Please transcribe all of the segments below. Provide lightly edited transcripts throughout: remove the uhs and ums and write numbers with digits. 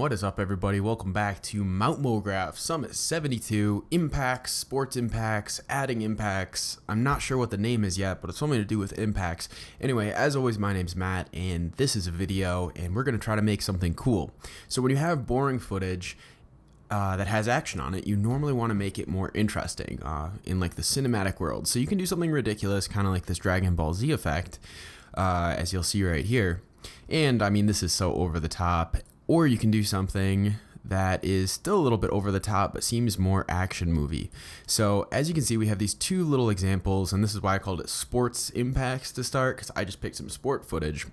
What is up, everybody? Welcome back to Mount Mograph Summit 72, impacts, sports impacts, adding impacts. I'm not sure what the name is yet, but it's something to do with impacts. Anyway, as always, my name's Matt, and this is a video, and we're going to try to make something cool. So when you have boring footage that has action on it, you normally want to make it more interesting in like the cinematic world. So you can do something ridiculous, kind of like this Dragon Ball Z effect, as you'll see right here. And I mean, this is so over the top. Or you can do something that is still a little bit over the top, but seems more action movie. So as you can see, we have these two little examples, and this is why I called it sports impacts to start, because I just picked some sport footage.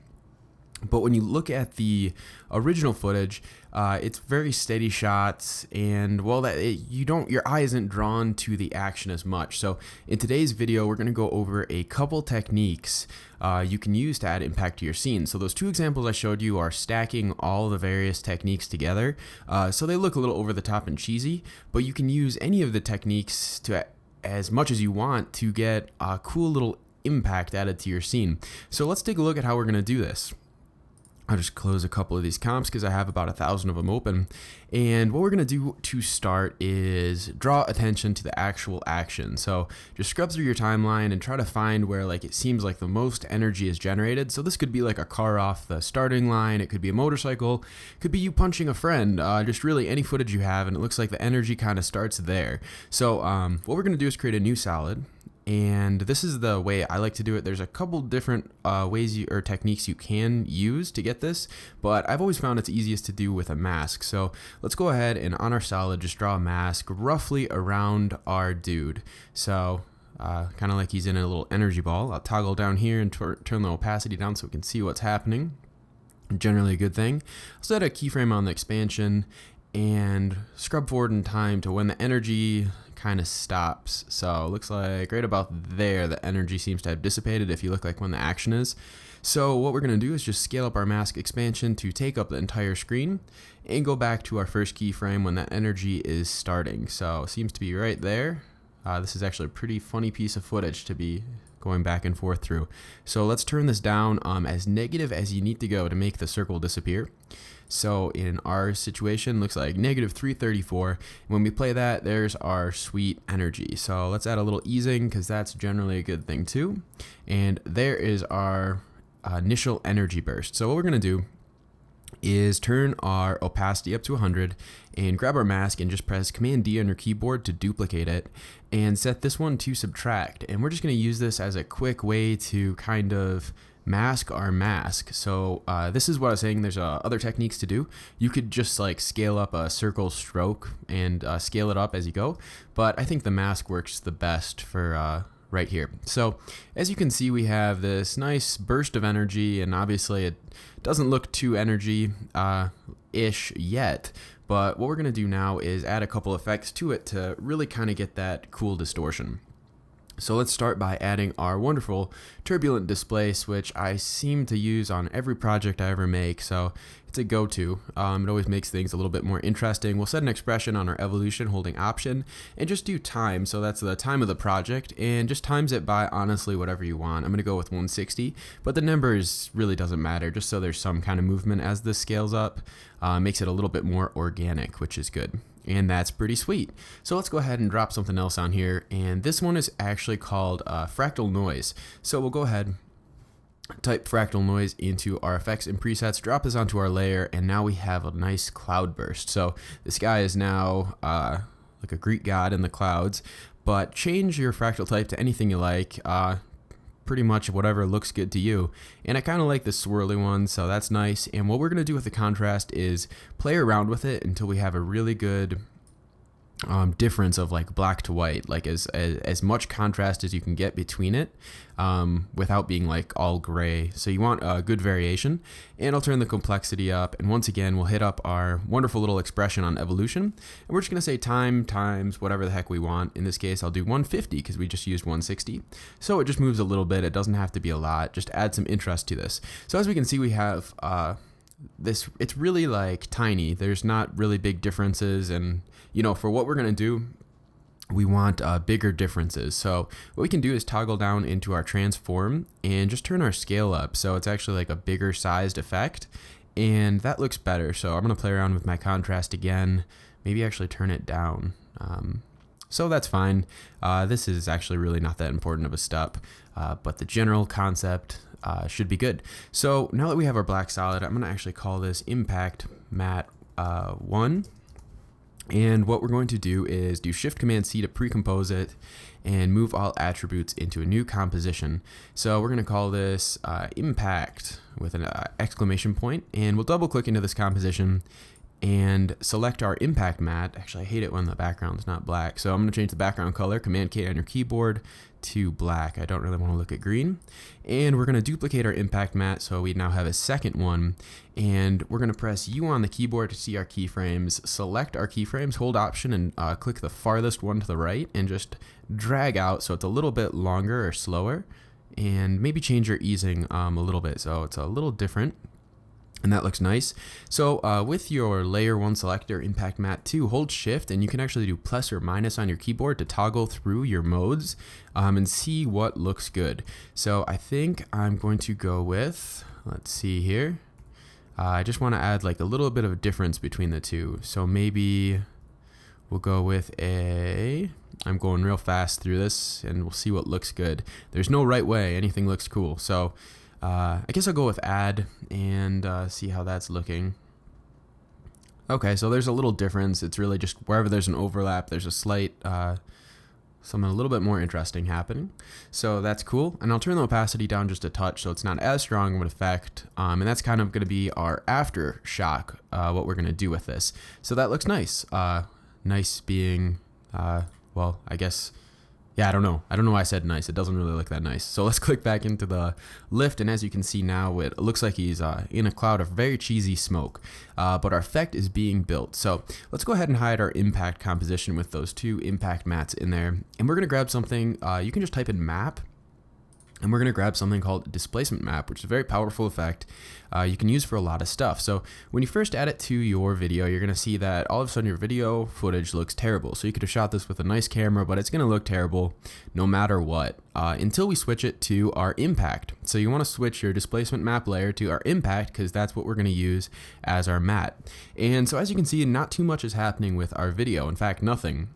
But when you look at the original footage, it's very steady shots, and well, your eye isn't drawn to the action as much. So in today's video, we're going to go over a couple techniques you can use to add impact to your scene. So those two examples I showed you are stacking all the various techniques together, so they look a little over the top and cheesy. But you can use any of the techniques to as much as you want to get a cool little impact added to your scene. So let's take a look at how we're going to do this. I'll just close a couple of these comps because I have about 1,000 of them open. And what we're going to do to start is draw attention to the actual action. So just scrub through your timeline and try to find where like it seems like the most energy is generated. So this could be like a car off the starting line. It could be a motorcycle. It could be you punching a friend. Just really any footage you have. And it looks like the energy kind of starts there. So what we're going to do is create a new solid. And this is the way I like to do it. There's a couple different ways or techniques you can use to get this, but I've always found it's easiest to do with a mask. So let's go ahead and on our solid, just draw a mask roughly around our dude. So kind of like he's in a little energy ball. I'll toggle down here and turn the opacity down so we can see what's happening. Generally a good thing. I'll set a keyframe on the expansion and scrub forward in time to when the energy kind of stops. So it looks like right about there the energy seems to have dissipated if you look like when the action is. So what we're going to do is just scale up our mask expansion to take up the entire screen and go back to our first keyframe when that energy is starting. So it seems to be right there. This is actually a pretty funny piece of footage to be going back and forth through. So let's turn this down as negative as you need to go to make the circle disappear. So in our situation, looks like negative 334. When we play that, there's our sweet energy. So let's add a little easing because that's generally a good thing too. And there is our initial energy burst. So what we're going to do is turn our opacity up to 100 and grab our mask and just press Command D on your keyboard to duplicate it and set this one to subtract. And we're just going to use this as a quick way to kind of mask our mask. So this is what I was saying. There's other techniques to do. You could just like scale up a circle stroke and scale it up as you go. But I think the mask works the best for right here. So as you can see, we have this nice burst of energy, and obviously it doesn't look too energy-ish yet. But what we're going to do now is add a couple effects to it to really kind of get that cool distortion. So let's start by adding our wonderful turbulent display switch. I seem to use on every project I ever make, so it's a go-to. It always makes things a little bit more interesting. We'll set an expression on our evolution holding Option and just do time. So that's the time of the project, and just times it by honestly whatever you want. I'm going to go with 160, but the numbers really doesn't matter, just so there's some kind of movement as this scales up. Makes it a little bit more organic, which is good. And that's pretty sweet. So let's go ahead and drop something else on here. And this one is actually called fractal noise. So we'll go ahead, type fractal noise into our effects and presets, drop this onto our layer, and now we have a nice cloud burst. So this guy is now like a Greek god in the clouds, but change your fractal type to anything you like. Pretty much whatever looks good to you. And I kind of like the swirly one, so that's nice. And what we're going to do with the contrast is play around with it until we have a really good difference of like black to white, like as much contrast as you can get between it without being like all gray. So you want a good variation. And I'll turn the complexity up, and once again we'll hit up our wonderful little expression on evolution, and we're just going to say time times whatever the heck we want. In this case I'll do 150 because we just used 160, so it just moves a little bit. It doesn't have to be a lot, just add some interest to this. So as we can see, we have this, it's really like tiny. There's not really big differences, and you know, for what we're going to do, we want bigger differences. So what we can do is toggle down into our transform and just turn our scale up so it's actually like a bigger sized effect. and that looks better. So I'm going to play around with my contrast again, maybe actually turn it down. So that's fine. This is actually really not that important of a step, but the general concept should be good. So now that we have our black solid, I'm going to actually call this impact matte 1. And what we're going to do is do Shift Command C to pre-compose it and move all attributes into a new composition. So we're going to call this impact with an exclamation point, and we'll double click into this composition and select our impact matte. Actually, I hate it when the background's not black. So I'm going to change the background color, Command K on your keyboard, to black. I don't really want to look at green. And we're going to duplicate our impact matte so we now have a second one. And we're going to press U on the keyboard to see our keyframes, select our keyframes, hold Option and click the farthest one to the right and just drag out so it's a little bit longer or slower. And maybe change your easing a little bit so it's a little different. And that looks nice. So with your layer 1 selector, impact matte 2, hold Shift and you can actually do plus or minus on your keyboard to toggle through your modes and see what looks good. So I think I'm going to go with, let's see here. I just want to add like a little bit of a difference between the two. So maybe we'll go with I'm going real fast through this and we'll see what looks good. There's no right way, anything looks cool. So I guess I'll go with add and see how that's looking. Okay, so there's a little difference. It's really just wherever there's an overlap, there's a slight, something a little bit more interesting happening. So that's cool. And I'll turn the opacity down just a touch so it's not as strong of an effect. And that's kind of going to be our aftershock, what we're going to do with this. So that looks nice. Nice being, well, I guess... Yeah, I don't know why I said nice. It doesn't really look that nice. So let's click back into the lift. And as you can see now, it looks like he's in a cloud of very cheesy smoke. But our effect is being built. So let's go ahead and hide our impact composition with those two impact mattes in there. And we're going to grab something. You can just type in map. And we're going to grab something called displacement map, which is a very powerful effect you can use for a lot of stuff. So when you first add it to your video, you're going to see that all of a sudden your video footage looks terrible. So you could have shot this with a nice camera, but it's going to look terrible no matter what until we switch it to our impact. So you want to switch your displacement map layer to our impact because that's what we're going to use as our matte. And so as you can see, not too much is happening with our video. In fact, nothing.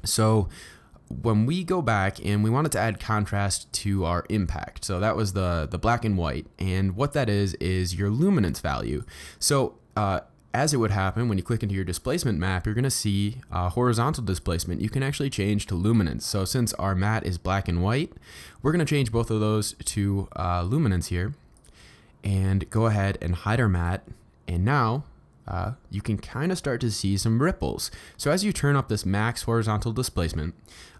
So when we go back and we wanted to add contrast to our impact, so that was the black and white, and what that is your luminance value. So as it would happen when you click into your displacement map, you're going to see horizontal displacement. You can actually change to luminance. So since our matte is black and white, we're going to change both of those to luminance here and go ahead and hide our matte. And now you can kind of start to see some ripples. So as you turn up this max horizontal displacement,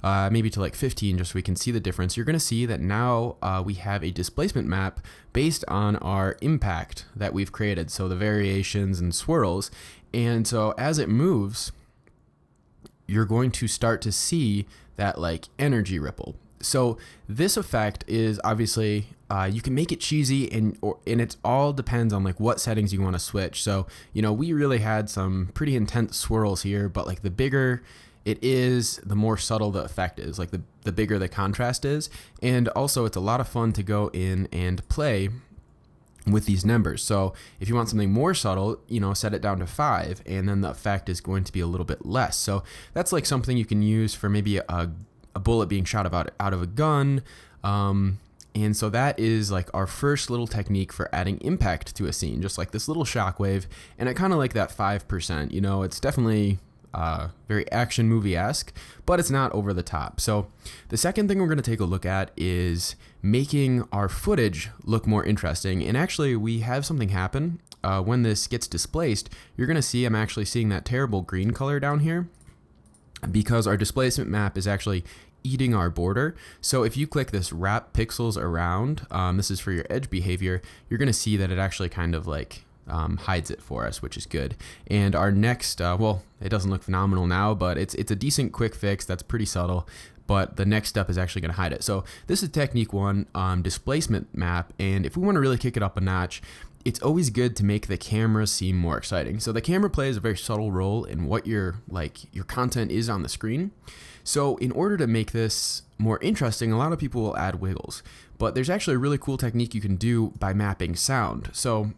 maybe to like 15, just so we can see the difference, you're going to see that now we have a displacement map based on our impact that we've created. So the variations and swirls. And so as it moves, you're going to start to see that like energy ripple. So this effect is obviously you can make it cheesy and it all depends on like what settings you want to switch. So, you know, we really had some pretty intense swirls here, but like the bigger it is, the more subtle the effect is, like the bigger the contrast is. And also it's a lot of fun to go in and play with these numbers. So if you want something more subtle, you know, set it down to 5 and then the effect is going to be a little bit less. So that's like something you can use for maybe a bullet being shot out of a gun. And so that is like our first little technique for adding impact to a scene, just like this little shockwave. And I kind of like that 5%, you know, it's definitely very action movie-esque, but it's not over the top. So the second thing we're going to take a look at is making our footage look more interesting. And actually we have something happen when this gets displaced. You're going to see I'm actually seeing that terrible green color down here because our displacement map is actually eating our border. So if you click this wrap pixels around, this is for your edge behavior, you're going to see that it actually kind of like hides it for us, which is good. And our next, well, it doesn't look phenomenal now, but it's a decent quick fix that's pretty subtle. But the next step is actually going to hide it. So this is technique 1, displacement map. And if we want to really kick it up a notch, it's always good to make the camera seem more exciting. So the camera plays a very subtle role in what your content is on the screen. So in order to make this more interesting, a lot of people will add wiggles, but there's actually a really cool technique you can do by mapping sound. So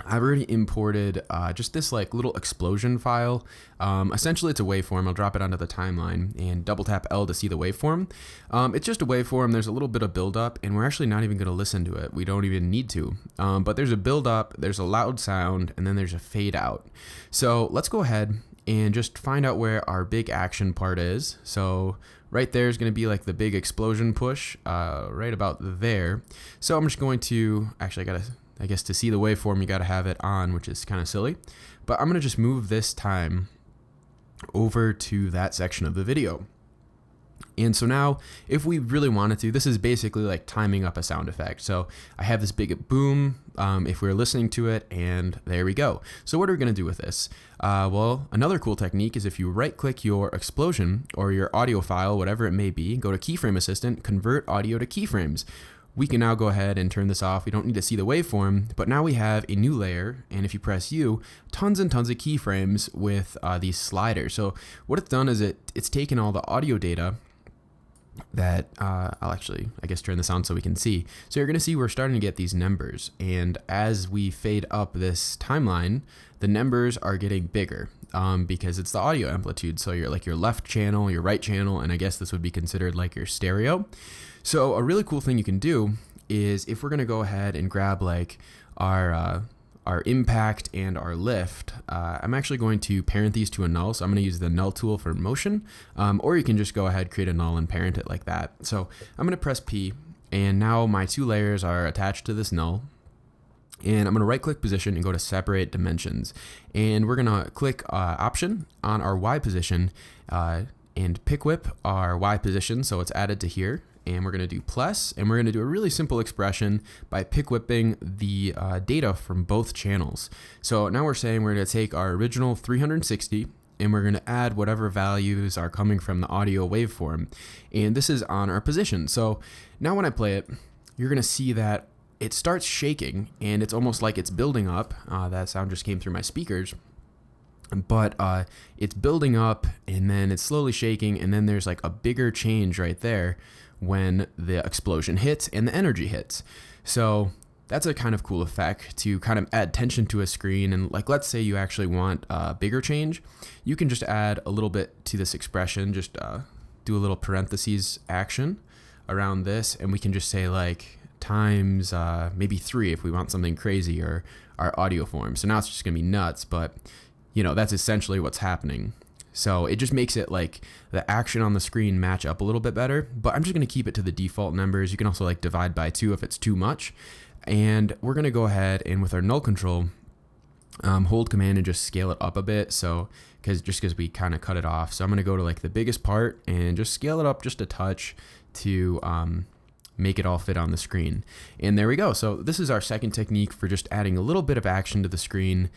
I've already imported just this like little explosion file. Essentially, it's a waveform. I'll drop it onto the timeline and double tap L to see the waveform. It's just a waveform. There's a little bit of buildup, and we're actually not even going to listen to it. We don't even need to. But there's a buildup, there's a loud sound, and then there's a fade out. So let's go ahead and just find out where our big action part is. So right there is going to be like the big explosion push, right about there. So I'm just going to, actually I guess to see the waveform, you got to have it on, which is kind of silly. But I'm going to just move this time over to that section of the video. And so now, if we really wanted to, this is basically like timing up a sound effect. So I have this big boom, if we're listening to it, and there we go. So what are we going to do with this? Well, another cool technique is if you right-click your explosion or your audio file, whatever it may be, go to Keyframe Assistant, convert audio to keyframes. We can now go ahead and turn this off. We don't need to see the waveform, but now we have a new layer, and if you press U, tons and tons of keyframes with these sliders. So what it's done is it's taken all the audio data that I'll actually, I guess, turn this on so we can see. So you're going to see we're starting to get these numbers, and as we fade up this timeline, the numbers are getting bigger because it's the audio amplitude. So you're like your left channel, your right channel, and I guess this would be considered like your stereo. So a really cool thing you can do is if we're going to go ahead and grab like our impact and our lift, I'm actually going to parent these to a null. So I'm going to use the null tool for motion, or you can just go ahead, create a null and parent it like that. So I'm going to press P, and now my two layers are attached to this null. And I'm going to right click position and go to separate dimensions. And we're going to click option on our Y position and pick whip our Y position so it's added to here. And we're going to do plus, and we're going to do a really simple expression by pick whipping the data from both channels. So now we're saying we're going to take our original 360 and we're going to add whatever values are coming from the audio waveform. And this is on our position. So now when I play it, you're going to see that it starts shaking, and it's almost like it's building up. That sound just came through my speakers. But it's building up, and then it's slowly shaking, and then there's like a bigger change right there when the explosion hits and the energy hits. So that's a kind of cool effect to kind of add tension to a screen. And like, let's say you actually want a bigger change, you can just add a little bit to this expression, just do a little parentheses action around this, and we can just say like times maybe 3 if we want something crazy, or our audio form. So now it's just gonna be nuts, but you know, that's essentially what's happening. So it just makes it like the action on the screen match up a little bit better, but I'm just going to keep it to the default numbers. You can also like divide by 2 if it's too much. And we're going to go ahead and with our null control, hold command and just scale it up a bit. So because we kind of cut it off. So I'm going to go to like the biggest part and just scale it up just a touch to make it all fit on the screen. And there we go. So this is our second technique for just adding a little bit of action to the screen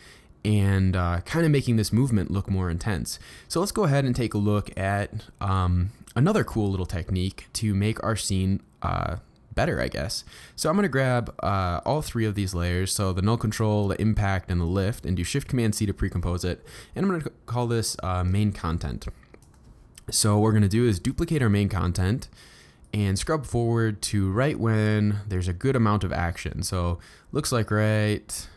and kind of making this movement look more intense. So let's go ahead and take a look at another cool little technique to make our scene better, I guess. So I'm going to grab all 3 of these layers, so the null control, the impact, and the lift, and do Shift-Command-C to pre-compose it. And I'm going to call this main content. So what we're going to do is duplicate our main content and scrub forward to right when there's a good amount of action. So looks like right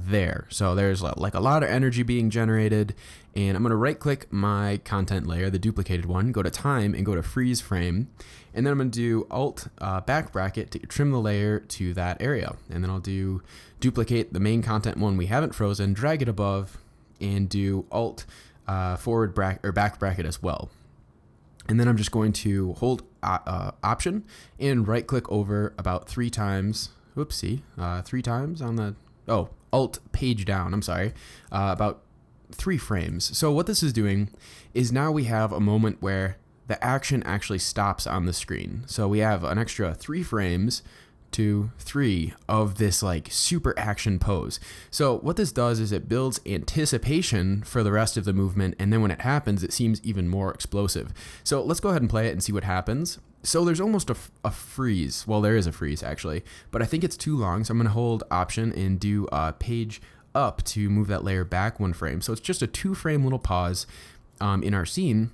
there. So there's like a lot of energy being generated, and I'm going to right click my content layer, the duplicated one, go to time and go to freeze frame, and then I'm going to do alt back bracket to trim the layer to that area. And then I'll do duplicate the main content one we haven't frozen, drag it above, and do alt forward bracket or back bracket as well. And then I'm just going to hold option and right click over about 3 times. Whoopsie, 3 times on the alt page down, I'm sorry, about 3 frames. So what this is doing is now we have a moment where the action actually stops on the screen. So we have an extra 3 frames to 3 of this like super action pose. So what this does is it builds anticipation for the rest of the movement, and then when it happens, it seems even more explosive. So let's go ahead and play it and see what happens. So there's almost a freeze. Well, there is a freeze actually, but I think it's too long. So I'm going to hold option and do page up to move that layer back 1 frame. So it's just a 2 frame little pause in our scene.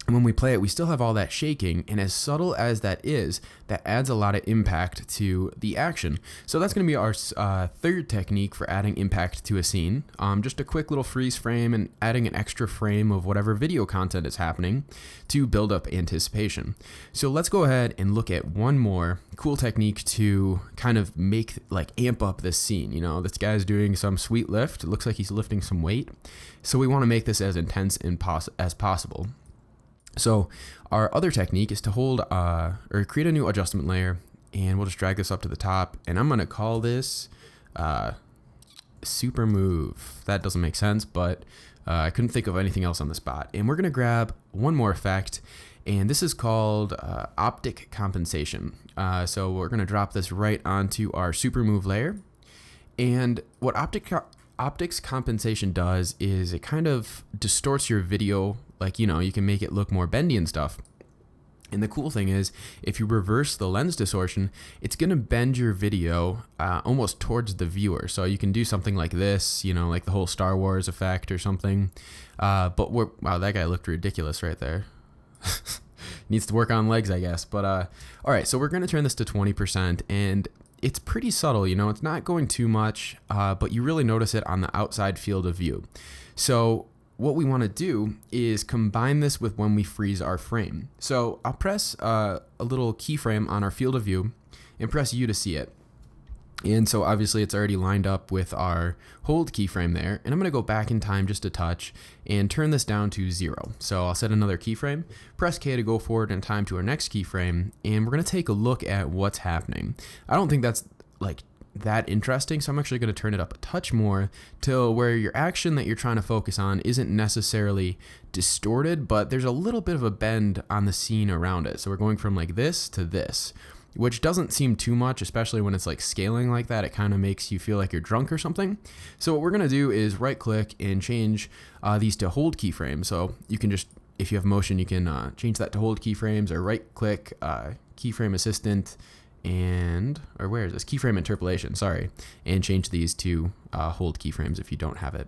And when we play it, we still have all that shaking, and as subtle as that is, that adds a lot of impact to the action. So that's going to be our third technique for adding impact to a scene. Just a quick little freeze frame and adding an extra frame of whatever video content is happening to build up anticipation. So let's go ahead and look at one more cool technique to kind of amp up this scene. You know, this guy's doing some sweet lift. It looks like he's lifting some weight. So we want to make this as intense as possible. So our other technique is to hold or create a new adjustment layer, and we'll just drag this up to the top, and I'm going to call this super move. That doesn't make sense, but I couldn't think of anything else on the spot. And we're going to grab one more effect, and this is called optic compensation. So we're going to drop this right onto our super move layer. And what optics compensation does is it kind of distorts your video. Like, you know, you can make it look more bendy and stuff. And the cool thing is, if you reverse the lens distortion, it's going to bend your video almost towards the viewer. So you can do something like this, you know, like the whole Star Wars effect or something. Wow, that guy looked ridiculous right there. Needs to work on legs, I guess. But all right, so we're going to turn this to 20%, and it's pretty subtle, you know, it's not going too much, but you really notice it on the outside field of view. So what we want to do is combine this with when we freeze our frame. So I'll press a little keyframe on our field of view and press U to see it. And so obviously it's already lined up with our hold keyframe there. And I'm going to go back in time just a touch and turn this down to 0. So I'll set another keyframe, press K to go forward in time to our next keyframe, and we're going to take a look at what's happening. I don't think that's like that interesting, so I'm actually going to turn it up a touch more till where your action that you're trying to focus on isn't necessarily distorted, but there's a little bit of a bend on the scene around it. So we're going from like this to this, which doesn't seem too much, especially when it's like scaling like that. It kind of makes you feel like you're drunk or something. So what we're going to do is right click and change these to hold keyframes. So you can just, if you have motion, you can change that to hold keyframes, or right click keyframe assistant, or where is this? Keyframe interpolation, sorry, and change these to hold keyframes if you don't have it.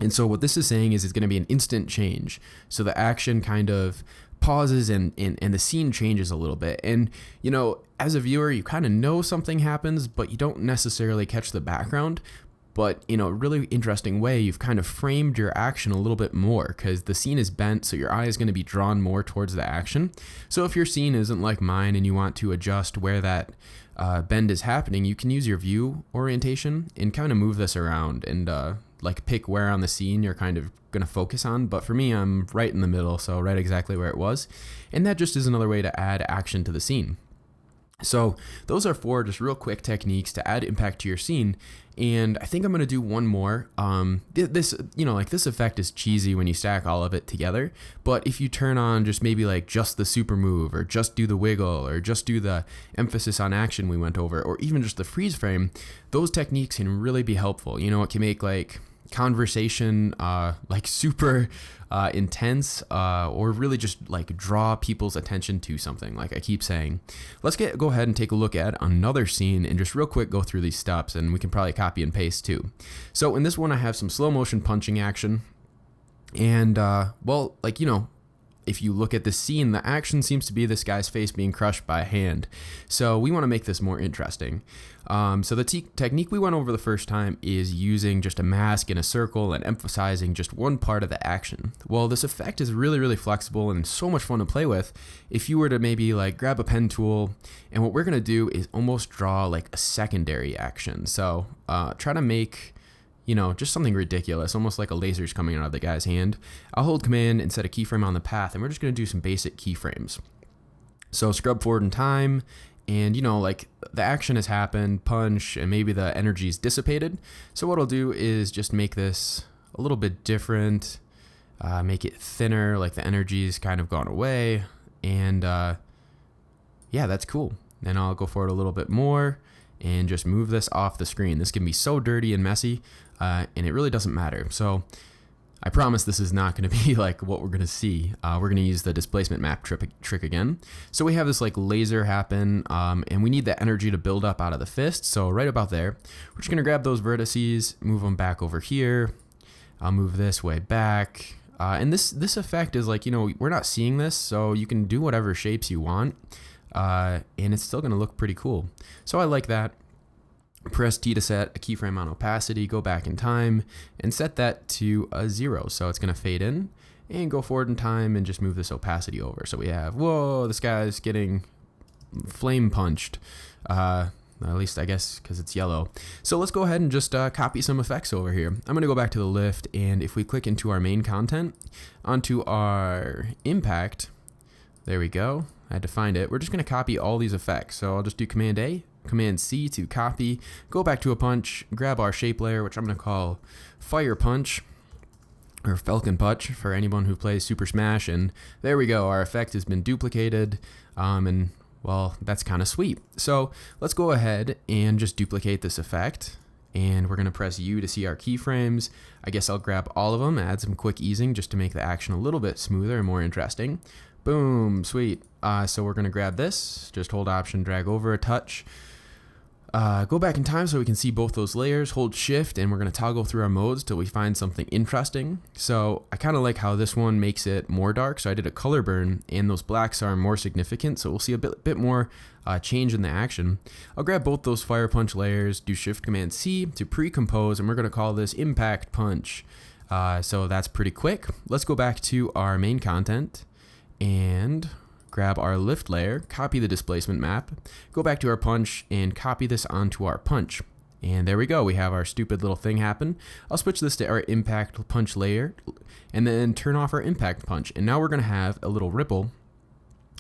And so what this is saying is it's going to be an instant change. So the action kind of pauses and the scene changes a little bit. And, you know, as a viewer, you kind of know something happens, but you don't necessarily catch the background. But in a really interesting way, you've kind of framed your action a little bit more because the scene is bent, so your eye is going to be drawn more towards the action. So if your scene isn't like mine and you want to adjust where that bend is happening, you can use your view orientation and kind of move this around and like pick where on the scene you're kind of going to focus on. But for me, I'm right in the middle, so right exactly where it was. And that just is another way to add action to the scene. So those are 4 just real quick techniques to add impact to your scene. And I think I'm going to do one more. This effect is cheesy when you stack all of it together. But if you turn on just maybe like just the super move, or just do the wiggle, or just do the emphasis on action we went over, or even just the freeze frame, those techniques can really be helpful. You know, it can make like conversation like super intense, or really just like draw people's attention to something, like I keep saying. Let's go ahead and take a look at another scene and just real quick go through these steps, and we can probably copy and paste too. So in this one, I have some slow motion punching action, and well, like, you know, if you look at the scene, the action seems to be this guy's face being crushed by a hand. So we want to make this more interesting. So the technique we went over the first time is using just a mask in a circle and emphasizing just one part of the action. Well, this effect is really, really flexible and so much fun to play with if you were to maybe like grab a pen tool, and what we're going to do is almost draw like a secondary action. So try to make, you know, just something ridiculous, almost like a laser's coming out of the guy's hand. I'll hold command and set a keyframe on the path, and we're just going to do some basic keyframes. So scrub forward in time, and, you know, like the action has happened, punch, and maybe the energy's dissipated. So what I'll do is just make this a little bit different, make it thinner, like the energy's kind of gone away, and yeah, that's cool. Then I'll go forward a little bit more and just move this off the screen. This can be so dirty and messy, and it really doesn't matter. So I promise this is not going to be like what we're going to see. We're going to use the displacement map trick again. So we have this like laser happen, and we need the energy to build up out of the fist. So right about there, we're just going to grab those vertices, move them back over here. I'll move this way back. And this effect is like, we're not seeing this, so you can do whatever shapes you want, and it's still going to look pretty cool. So I like that. Press T to set a keyframe on opacity, go back in time, and set that to a 0. So it's going to fade in, and go forward in time, and just move this opacity over. So we have, whoa, this guy's getting flame punched. At least I guess because it's yellow. So let's go ahead and just copy some effects over here. I'm going to go back to the lift, and if we click into our main content, onto our impact, there we go. I had to find it. We're just going to copy all these effects. So I'll just do Command A, Command C to copy, go back to a punch, grab our shape layer, which I'm going to call Fire Punch, or Falcon Punch for anyone who plays Super Smash, and there we go. Our effect has been duplicated, and well, that's kind of sweet. So let's go ahead and just duplicate this effect, and we're going to press U to see our keyframes. I guess I'll grab all of them, add some quick easing just to make the action a little bit smoother and more interesting. Boom, sweet. So we're going to grab this, just hold Option, drag over a touch. Go back in time so we can see both those layers, hold Shift, and we're going to toggle through our modes till we find something interesting. So I kind of like how this one makes it more dark, so I did a color burn, and those blacks are more significant, so we'll see a bit more change in the action. I'll grab both those Fire Punch layers, do Shift Command C to pre-compose, and we're going to call this Impact Punch. So that's pretty quick. Let's go back to our main content, and grab our lift layer, copy the displacement map, go back to our punch, and copy this onto our punch. And there we go, we have our stupid little thing happen. I'll switch this to our impact punch layer, and then turn off our impact punch. And now we're gonna have a little ripple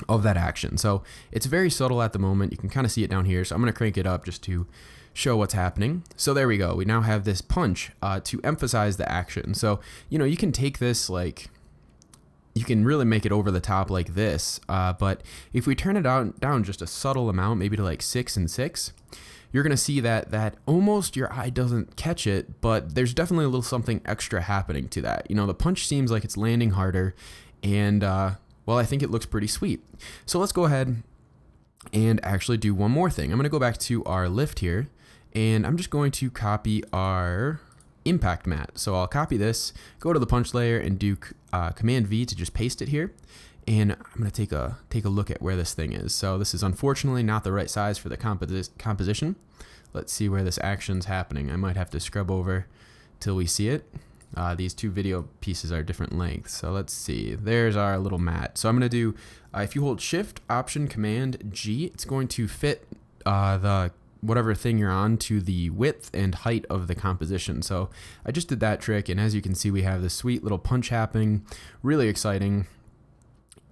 of that action. So it's very subtle at the moment, you can kind of see it down here, so I'm gonna crank it up just to show what's happening. So there we go, we now have this punch to emphasize the action. So, you can take this you can really make it over the top like this, but if we turn it down just a subtle amount, maybe to like 6 and 6, you're gonna see that almost your eye doesn't catch it, but there's definitely a little something extra happening to that. The punch seems like it's landing harder, and well, I think it looks pretty sweet. So let's go ahead and actually do one more thing. I'm gonna go back to our lift here, and I'm just going to copy our impact mat. So I'll copy this, go to the punch layer, and do Command V to just paste it here. And I'm going to take a look at where this thing is. So this is unfortunately not the right size for the composition. Let's see where this action's happening. I might have to scrub over till we see it. These two video pieces are different lengths. So let's see. There's our little mat. So I'm going to do, if you hold Shift, Option, Command G, it's going to fit the whatever thing you're on to the width and height of the composition. So I just did that trick, and as you can see, we have this sweet little punch happening, really exciting.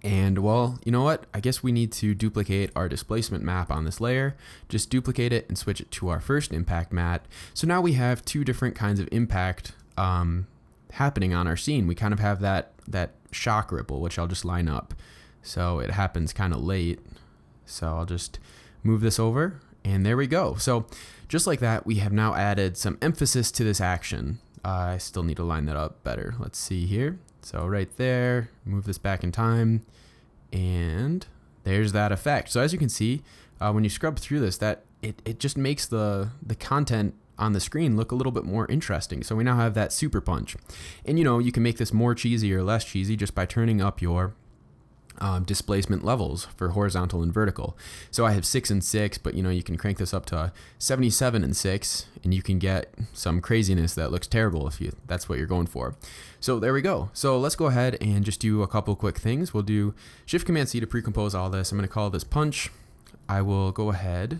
And well, you know what? I guess we need to duplicate our displacement map on this layer. Just duplicate it and switch it to our first impact mat. So now we have two different kinds of impact happening on our scene. We kind of have that shock ripple, which I'll just line up. So it happens kind of late. So I'll just move this over. And there we go. So just like that, we have now added some emphasis to this action. I still need to line that up better. Let's see here. So right there, move this back in time, and there's that effect. So as you can see, when you scrub through this, that it just makes the content on the screen look a little bit more interesting. So we now have that super punch. And you can make this more cheesy or less cheesy just by turning up your displacement levels for horizontal and vertical. So I have 6 and 6, but you can crank this up to 77 and 6, and you can get some craziness that looks terrible if that's what you're going for. So there we go. So let's go ahead and just do a couple quick things. We'll do Shift Command C to pre-compose all this. I'm going to call this punch. I will go ahead.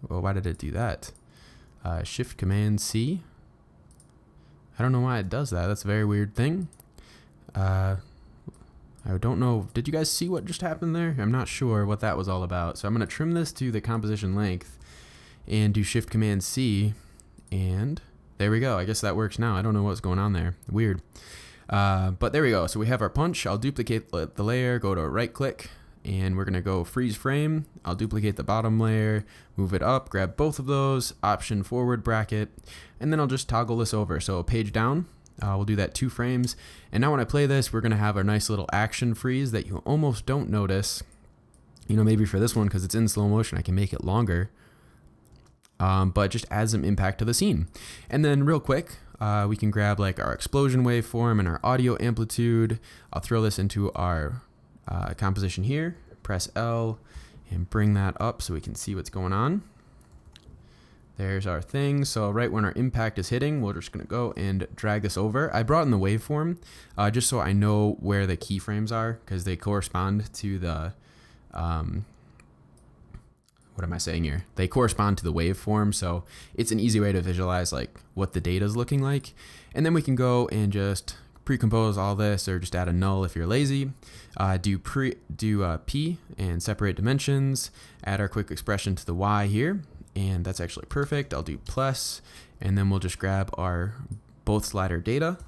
Well, why did it do that? Shift Command C. I don't know why it does that. That's a very weird thing. I don't know. Did you guys see what just happened there? I'm not sure what that was all about. So I'm going to trim this to the composition length and do Shift Command C, and there we go. I guess that works now. I don't know what's going on there. Weird. But there we go. So we have our punch. I'll duplicate the layer, go to right click, and we're going to go freeze frame. I'll duplicate the bottom layer, move it up, grab both of those, Option forward bracket, and then I'll just toggle this over. So page down. We'll do that 2 frames. And now when I play this, we're going to have our nice little action freeze that you almost don't notice. Maybe for this one, because it's in slow motion, I can make it longer. But just add some impact to the scene. And then real quick, We can grab like our explosion waveform and our audio amplitude. I'll throw this into our composition here, press L and bring that up so we can see what's going on. There's our thing. So right when our impact is hitting, we're just going to go and drag this over. I brought in the waveform just so I know where the keyframes are, because they correspond to the, what am I saying here? They correspond to the waveform. So it's an easy way to visualize like what the data is looking like. And then we can go and just pre-compose all this, or just add a null if you're lazy. Do P and separate dimensions, add our quick expression to the Y here. And that's actually perfect. I'll do plus, and then we'll just grab our both slider data.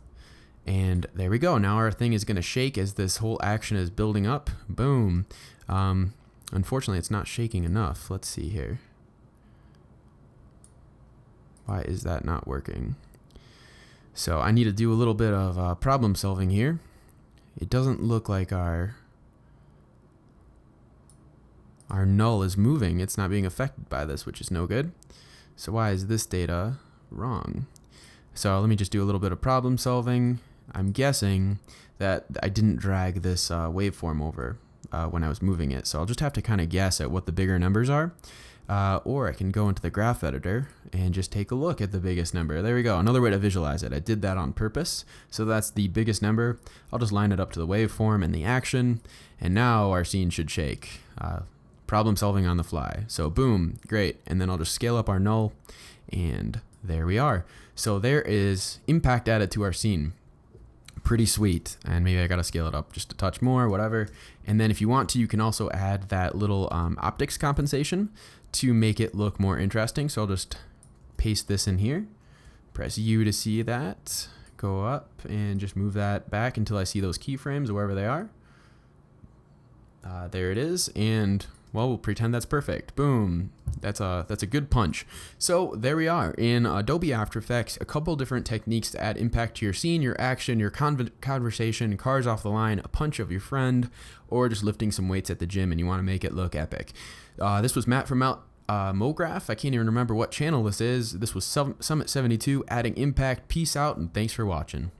And there we go. Now our thing is going to shake as this whole action is building up. Boom. Unfortunately, it's not shaking enough. Let's see here. Why is that not working? So I need to do a little bit of problem solving here. It doesn't look like our null is moving. It's not being affected by this, which is no good. So why is this data wrong? So let me just do a little bit of problem solving. I'm guessing that I didn't drag this waveform over when I was moving it. So I'll just have to kind of guess at what the bigger numbers are. Or I can go into the graph editor and just take a look at the biggest number. There we go. Another way to visualize it. I did that on purpose. So that's the biggest number. I'll just line it up to the waveform and the action. And now our scene should shake. Problem solving on the fly. So boom, great. And then I'll just scale up our null, and there we are. So there is impact added to our scene. Pretty sweet. And maybe I got to scale it up just a touch more, whatever. And then if you want to, you can also add that little optics compensation to make it look more interesting. So I'll just paste this in here, press U to see that, go up and just move that back until I see those keyframes wherever they are. There it is. And well, we'll pretend that's perfect. Boom. That's a good punch. So there we are. In Adobe After Effects, a couple different techniques to add impact to your scene, your action, your conversation, cars off the line, a punch of your friend, or just lifting some weights at the gym and you want to make it look epic. This was Matt from MoGraph. I can't even remember what channel this is. This was Summit 72, adding impact. Peace out, and thanks for watching.